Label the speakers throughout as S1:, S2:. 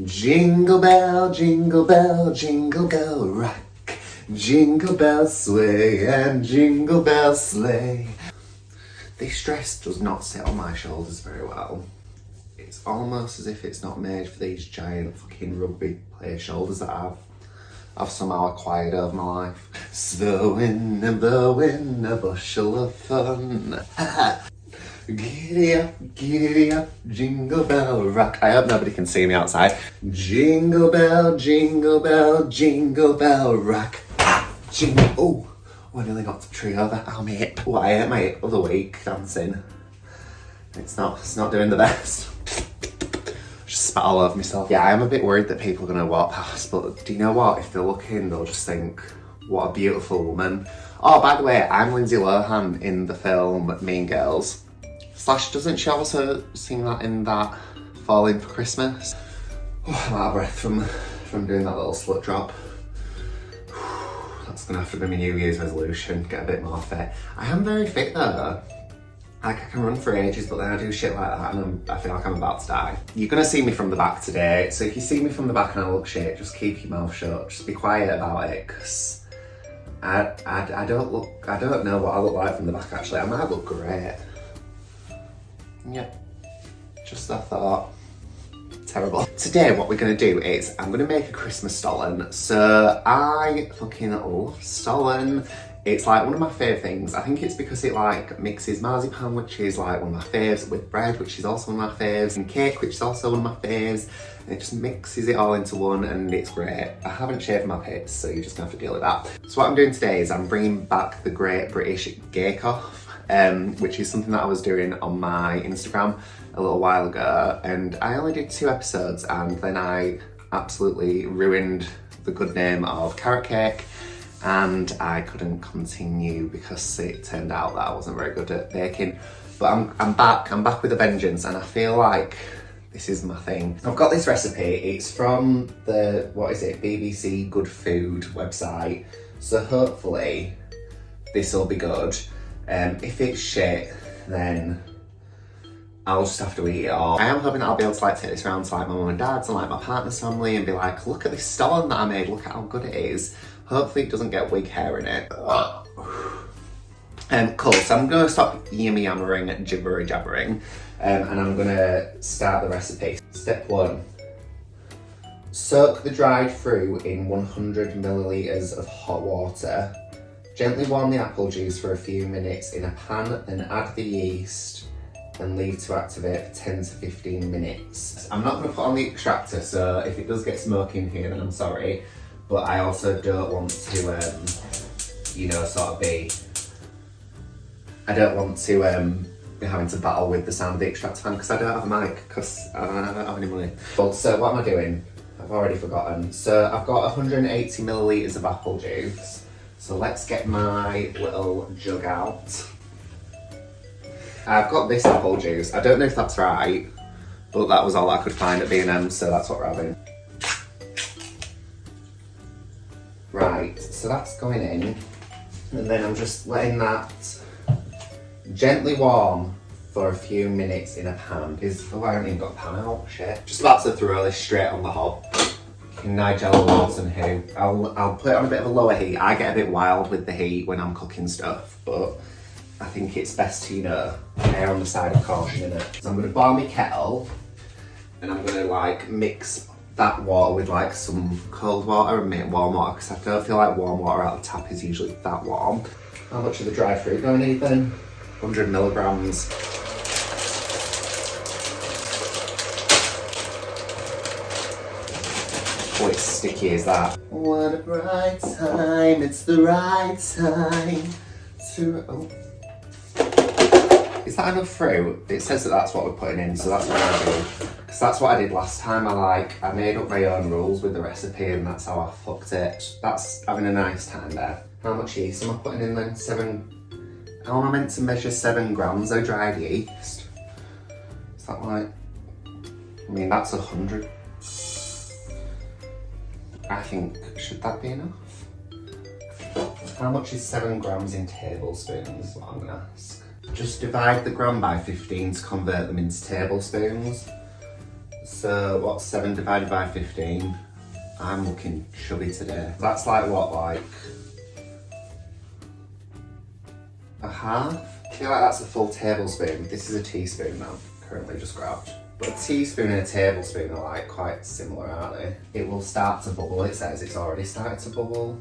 S1: Jingle bell, jingle bell rock. Jingle bells sway and jingle bells sleigh. This dress does not sit on my shoulders very well. It's almost as if it's not made for these giant fucking rugby player shoulders that I've somehow acquired over my life. Snowing and blowing, a bushel of fun. Giddy up, jingle bell rock. I hope nobody can see me outside. Jingle bell, jingle bell rock. Oh, I nearly got the tree over. Ow, my hip. Oh, I hurt my hip the other week dancing. It's not doing the best. Just spat all over myself. Yeah, I am a bit worried that people are going to walk past, but do you know what? If they're looking, they'll just think, what a beautiful woman. Oh, by the way, I'm Lindsay Lohan in the film Mean Girls. Slash, doesn't she also sing that in that Falling for Christmas? Oh, I'm out of breath from doing that little slut drop. That's gonna have to be my New Year's resolution, get a bit more fit. I am very fit though. Like, I can run for ages, but then I do shit like that and I feel like I'm about to die. You're gonna see me from the back today, so if you see me from the back and I look shit, just keep your mouth shut, just be quiet about it, because I don't know what I look like from the back actually. I might look great. Yeah, just a thought. Terrible. Today what we're going to do is I'm going to make a Christmas Stollen. So I fucking love Stollen. It's like one of my favourite things. I think it's because it like mixes marzipan, which is like one of my faves, with bread, which is also one of my faves, and cake, which is also one of my faves, and it just mixes it all into one and it's great. I haven't shaved my pits, so you're just going to have to deal with that. So what I'm doing today is I'm bringing back the Great British Bake Off, which is something that I was doing on my Instagram a little while ago, and I only did 2 episodes and then I absolutely ruined the good name of carrot cake and I couldn't continue because it turned out that I wasn't very good at baking. But I'm back with a vengeance, and I feel like this is my thing. I've got this recipe, it's from the, BBC Good Food website, so hopefully this will be good. If it's shit, then I'll just have to eat it all. I am hoping that I'll be able to like take this around to like my mum and dad's and like my partner's family and be like, look at this Stollen that I made, look at how good it is. Hopefully it doesn't get wig hair in it. Cool, so I'm gonna stop yammering, jibbery jabbering, and I'm gonna start the recipe. Step 1. Soak the dried fruit in 100 millilitres of hot water. Gently warm the apple juice for a few minutes in a pan, then add the yeast and leave to activate for 10 to 15 minutes. I'm not going to put on the extractor, so if it does get smoky in here, then I'm sorry. But I also don't want to, you know, sort of be... I don't want to be having to battle with the sound of the extractor fan because I don't have a mic, because I don't have any money. Well, so what am I doing? I've already forgotten. So I've got 180 millilitres of apple juice. So let's get my little jug out. I've got this apple juice. I don't know if that's right, but that was all I could find at B&M, so that's what we're having. Right, so that's going in, and then I'm just letting that gently warm for a few minutes in a pan. Oh, I haven't even got a pan out, shit. Just about to throw this straight on the hob. Nigella Lawson who. I'll put it on a bit of a lower heat. I get a bit wild with the heat when I'm cooking stuff, but I think it's best to, you know, err on the side of caution, innit? So I'm gonna boil my kettle, and I'm gonna like mix that water with like some cold water and make warm water, because I don't feel like warm water out of the tap is usually that warm. How much of the dry fruit do I need then? 100 milligrams. Oh, it's sticky as that. What a bright time, it's the right time to... Oh. Is that enough fruit? It says that that's what we're putting in, so that's what I do. Because that's what I did last time. I made up my own rules with the recipe and that's how I fucked it. That's having a nice time there. How much yeast am I putting in then? How am I meant to measure 7 grams of dried yeast? Is that like... I mean, that's 100. I think, should that be enough? How much is 7 grams in tablespoons is what I'm gonna ask. Just divide the gram by 15 to convert them into tablespoons. So what's 7 divided by 15? I'm looking chubby today. That's like what, like a half? I feel like that's a full tablespoon. This is a teaspoon now, currently just grabbed. But a teaspoon and a tablespoon are like quite similar, aren't they? It will start to bubble. It says it's already started to bubble.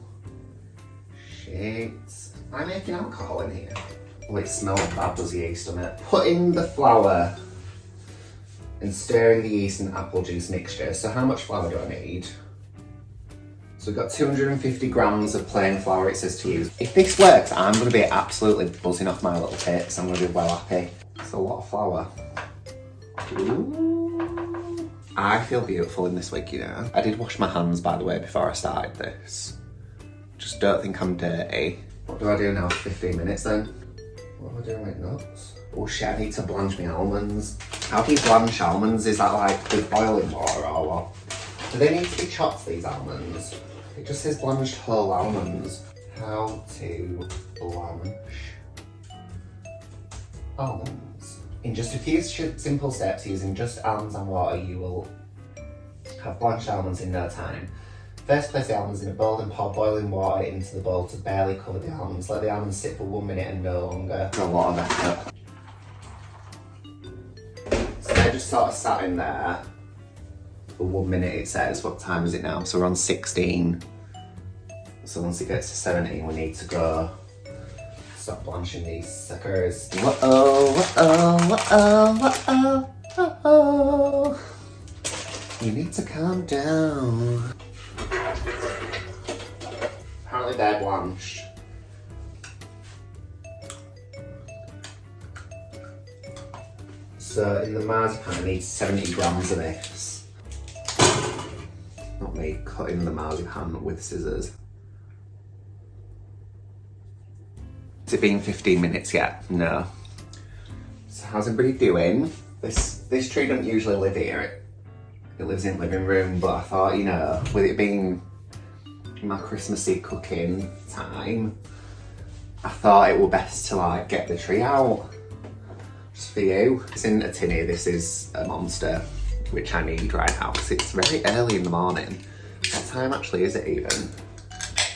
S1: Shit. Am I making alcohol in here? Oh, it smells bad, does yeast on it. Put in the flour and stir in the yeast and apple juice mixture. So how much flour do I need? So we've got 250 grams of plain flour it says to use. If this works, I'm going to be absolutely buzzing off my little tits. I'm going to be well happy. It's a lot of flour. Ooh. I feel beautiful in this wig, you know. I did wash my hands, by the way, before I started this. Just don't think I'm dirty. What do I do now for 15 minutes then? What am I doing with nuts? Oh shit, I need to blanch my almonds. How do you blanch almonds? Is that like with boiling water or what? Do they need to be chopped, these almonds? It just says blanched whole almonds. How to blanch almonds. In just a few simple steps, using just almonds and water, you will have blanched almonds in no time. First, place the almonds in a bowl and pour boiling water into the bowl to barely cover the almonds. Let the almonds sit for 1 minute and no longer. A lot of effort. So they just sort of sat in there for 1 minute, it says. What time is it now? So we're on 16. So once it gets to 17, we need to go stop blanching these suckers. Whoa, whoa, whoa, whoa, whoa. You need to calm down. Apparently they're blanched. So in the marzipan I need 70 grams of this. Not me cutting the marzipan with scissors. Has it been 15 minutes yet? No. So how's everybody doing? This tree doesn't usually live here. It lives in the living room, but I thought, you know, with it being my Christmassy cooking time, I thought it would best to like get the tree out. Just for you. It's in a tinny. This is a monster, which I need right now because it's very early in the morning. What time actually is it even?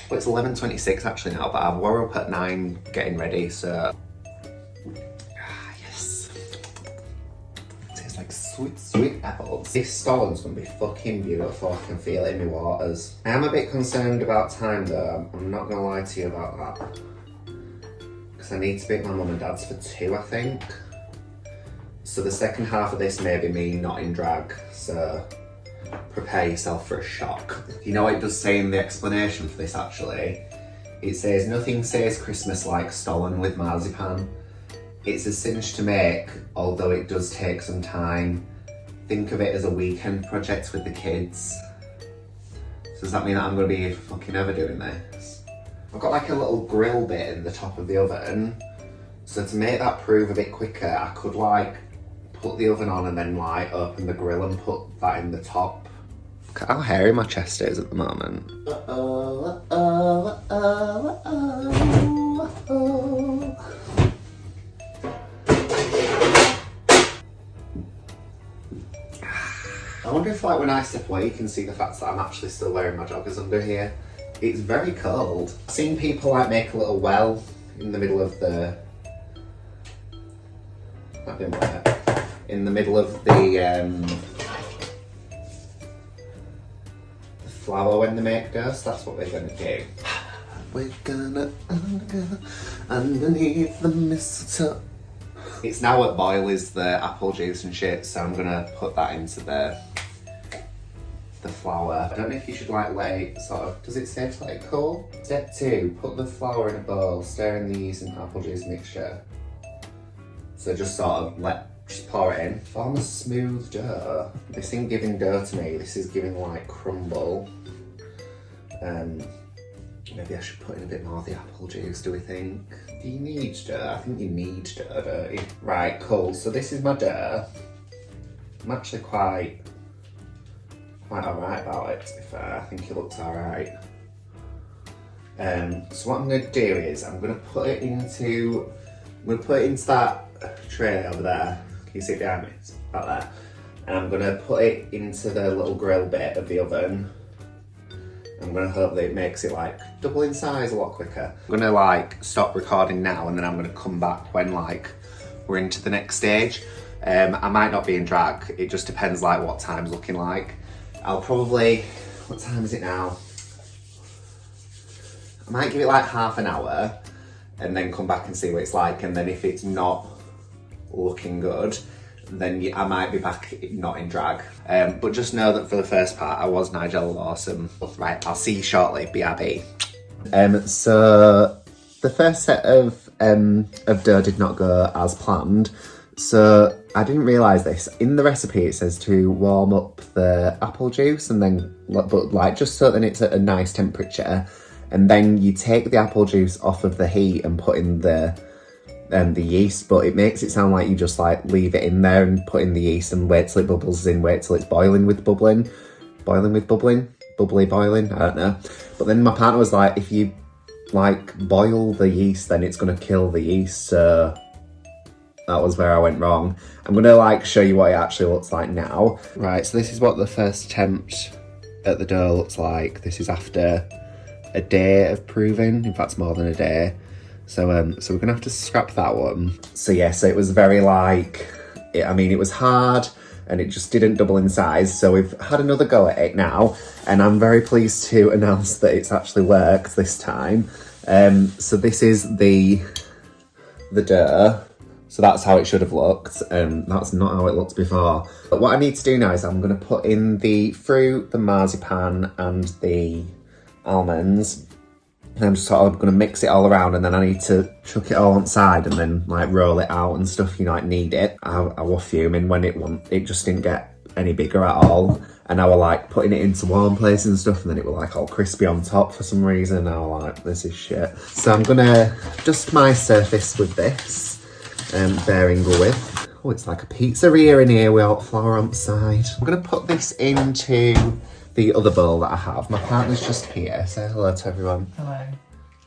S1: Well, it's 11:26 actually now, but I were up at 9 getting ready, so. Yes. It tastes like sweet, sweet apples. This Stollen's gonna be fucking beautiful. I can feel it in my waters. I am a bit concerned about time though. I'm not gonna lie to you about that. Because I need to be at my mum and dad's for 2, I think. So the second half of this may be me not in drag, so prepare yourself for a shock. You know what it does say in the explanation for this actually? It says, nothing says Christmas like Stollen with marzipan. It's a cinch to make, although it does take some time. Think of it as a weekend project with the kids. So does that mean that I'm going to be here for fucking ever doing this? I've got like a little grill bit in the top of the oven. So to make that prove a bit quicker, I could like put the oven on and then like open the grill and put that in the top. Look at how hairy my chest is at the moment. I wonder if like when I step away you can see the fact that I'm actually still wearing my joggers under here. It's very cold. I've seen people like make a little well in the middle of the... That didn't work. In the middle of the flour when they make dough, so that's what we're gonna do. We're gonna go underneath the mistletoe. It's now at boil is the apple juice and shit, so I'm gonna put that into the flour. I don't know if you should like let it sort of, does it say to let it cool? Step 2, put the flour in a bowl, stir in the yeast and apple juice mixture. So just sort of just pour it in. Form a smooth dough. This ain't giving dough to me, this is giving like crumble. Maybe I should put in a bit more of the apple juice, do we think? Do you need dough? I think you need dough, don't you? Right, cool, so this is my dough. I'm actually quite alright about it, to be fair. I think it looks alright. So what I'm gonna do is, I'm gonna put it into that tray over there. Can you see it behind me? It's about there. And I'm going to put it into the little grill bit of the oven. I'm going to hope that it makes it like double in size a lot quicker. I'm going to like stop recording now and then I'm going to come back when like we're into the next stage. I might not be in drag, it just depends like what time's looking like. I'll probably, what time is it now? I might give it like half an hour and then come back and see what it's like, and then if it's not looking good, then I might be back not in drag. But just know that for the first part, I was Nigella Lawson. Right, I'll see you shortly, BRB. So the first set of dough did not go as planned. So I didn't realise this. In the recipe it says to warm up the apple juice and then, but like just so that it's at a nice temperature. And then you take the apple juice off of the heat and put in the yeast, but it makes it sound like you just like leave it in there and put in the yeast and wait till it bubbles in, wait till it's boiling with bubbling, bubbly boiling, I don't know. But then my partner was like, if you like boil the yeast, then it's gonna kill the yeast, so that was where I went wrong. I'm gonna like show you what it actually looks like now. Right, so this is what the first attempt at the dough looks like. This is after a day of proving, in fact more than a day. So we're gonna have to scrap that one. So yeah, so it was very like, it was hard and it just didn't double in size. So we've had another go at it now and I'm very pleased to announce that it's actually worked this time. So this is the dough. So that's how it should have looked, and that's not how it looked before. But what I need to do now is I'm gonna put in the fruit, the marzipan and the almonds. And I'm just sort of gonna mix it all around, and then I need to chuck it all on side and then like roll it out and stuff, you know, like knead it. I was fuming when it just didn't get any bigger at all. And I was like putting it into warm places and stuff, and then it was like all crispy on top for some reason. And I was like, this is shit. So I'm gonna dust my surface with this variable width. Oh, it's like a pizzeria in here without flour on the side. I'm gonna put this into the other bowl that I have. My partner's just here. Say hello to everyone.
S2: Hello.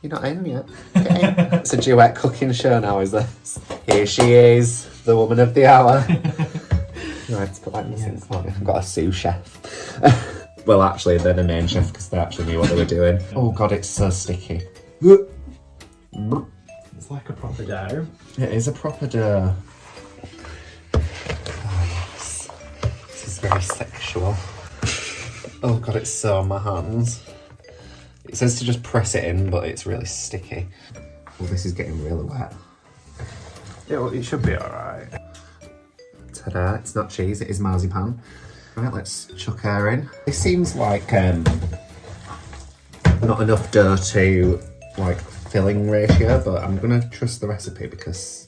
S1: You're not in yet. Okay. It's a duet cooking show now, is this? Here she is, the woman of the hour. Right, let's put that in the sink for me. I've got a sous chef. Well, actually, they're the main chef because they actually knew what they were doing. Oh God, it's so sticky.
S2: It's like a proper dough.
S1: It is a proper dough. Oh yes. This is very sexual. Oh God, it's so on my hands. It says to just press it in, but it's really sticky. Oh, this is getting really wet.
S2: Yeah, well, it should be alright.
S1: Ta-da, it's not cheese, it is marzipan. Right, let's chuck her in. This seems like not enough dough to like filling ratio, but I'm gonna trust the recipe because,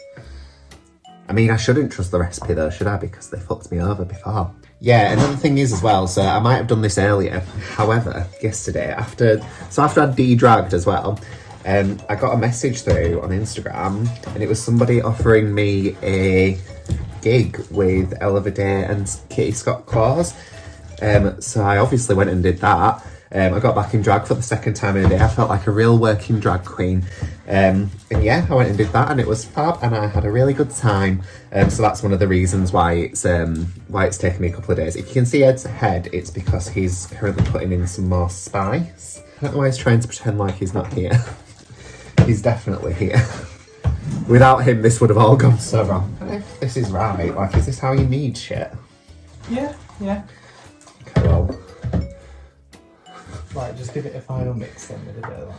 S1: I mean, I shouldn't trust the recipe though, should I? Because they fucked me over before. Yeah, another thing is as well, so I might have done this earlier, however, yesterday, after I de-dragged as well, I got a message through on Instagram, and it was somebody offering me a gig with Ella Day and Kitty Scott Claus. So I obviously went and did that. I got back in drag for the second time in a day. I felt like a real working drag queen. And yeah, I went and did that and it was fab and I had a really good time. So that's one of the reasons why it's taken me a couple of days. If you can see Ed's head, it's because he's currently putting in some more spice. I don't know why he's trying to pretend like he's not here. He's definitely here. Without him, this would have all gone so wrong. I don't know if this is right. Like, is this how you knead shit?
S2: Yeah.
S1: Okay, well.
S2: Right, just give it a final mix then with the dough.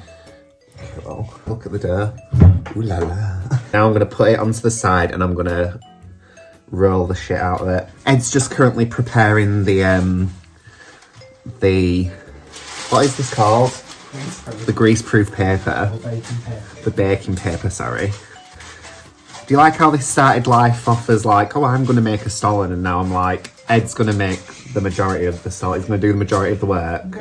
S1: Cool. Look at the dough. Ooh la la. Now I'm going to put it onto the side and I'm going to roll the shit out of it. Ed's just currently preparing the what is this called? The grease-proof paper. The baking paper, sorry. Do you like how this started life off as like, oh, I'm going to make a Stollen, and now I'm like, Ed's going to make the majority of the Stollen. He's going to do the majority of the work.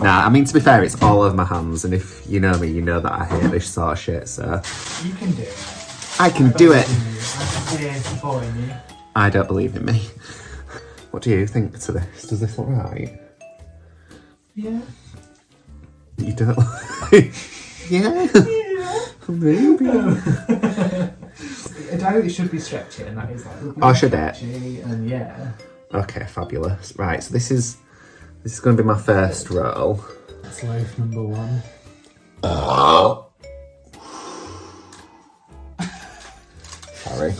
S1: Nah, I mean, to be fair, it's all over my hands, and if you know me, you know that I hate this sort of shit, so...
S2: You can do it.
S1: I can do it!
S2: You.
S1: I don't believe in me. What do you think to this? Does this look right?
S2: Yeah.
S1: You don't... Yeah?
S2: Yeah.
S1: Maybe.
S2: I doubt it should be stretchy, and that is like.
S1: Oh, should it?
S2: Stretchy, and yeah.
S1: Okay, fabulous. Right, so this is going to be my first roll.
S2: That's loaf number 1.
S1: Sorry.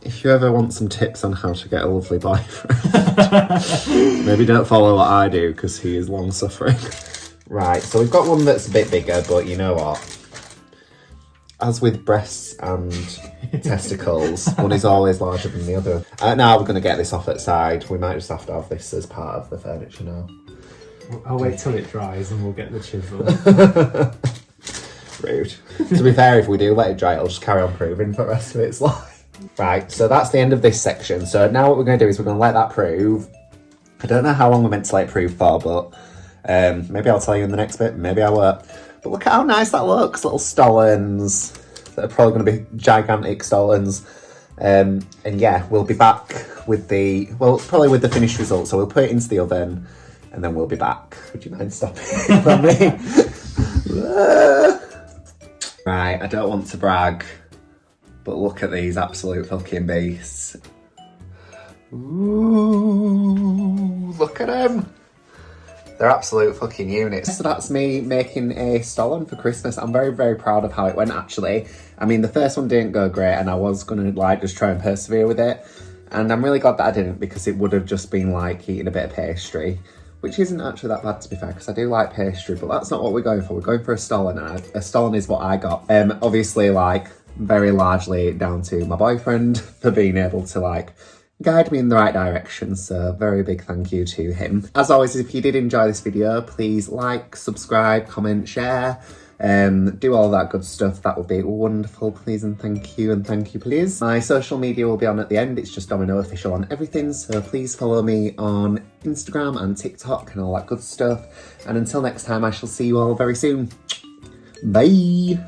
S1: If you ever want some tips on how to get a lovely boyfriend, maybe don't follow what I do because he is long suffering. Right, so we've got one that's a bit bigger, but you know what? As with breasts and testicles, one is always larger than the other. Now we're going to get this off at side. We might just have to have this as part of the furniture now.
S2: I'll wait till it dries and we'll get the chisel.
S1: Rude. To be fair, if we do let it dry, it'll just carry on proving for the rest of its life. Right, so that's the end of this section. So now what we're going to do is we're going to let that prove. I don't know how long we're meant to let it prove for, but maybe I'll tell you in the next bit, maybe I won't. But look at how nice that looks, little Stollens. That are probably going to be gigantic Stollens. And yeah, we'll be back with probably with the finished result. So we'll put it into the oven and then we'll be back. Would you mind stopping from me? Right, I don't want to brag, but look at these absolute fucking beasts. Ooh, look at them. They're absolute fucking units. So that's me making a Stollen for Christmas. I'm very, very proud of how it went, actually. I mean, the first one didn't go great and I was going to just try and persevere with it. And I'm really glad that I didn't, because it would have just been like eating a bit of pastry, which isn't actually that bad, to be fair, because I do like pastry, but that's not what we're going for. We're going for a Stollen, and a Stollen is what I got. Obviously, like, very largely down to my boyfriend for being able to, like, guide me in the right direction, so very big thank you to him. As always, if you did enjoy this video, please like, subscribe, comment, share, do all that good stuff. That would be wonderful, please, and thank you, please. My social media will be on at the end. It's just Dominoe Official on everything, so please follow me on Instagram and TikTok and all that good stuff. And until next time, I shall see you all very soon. Bye!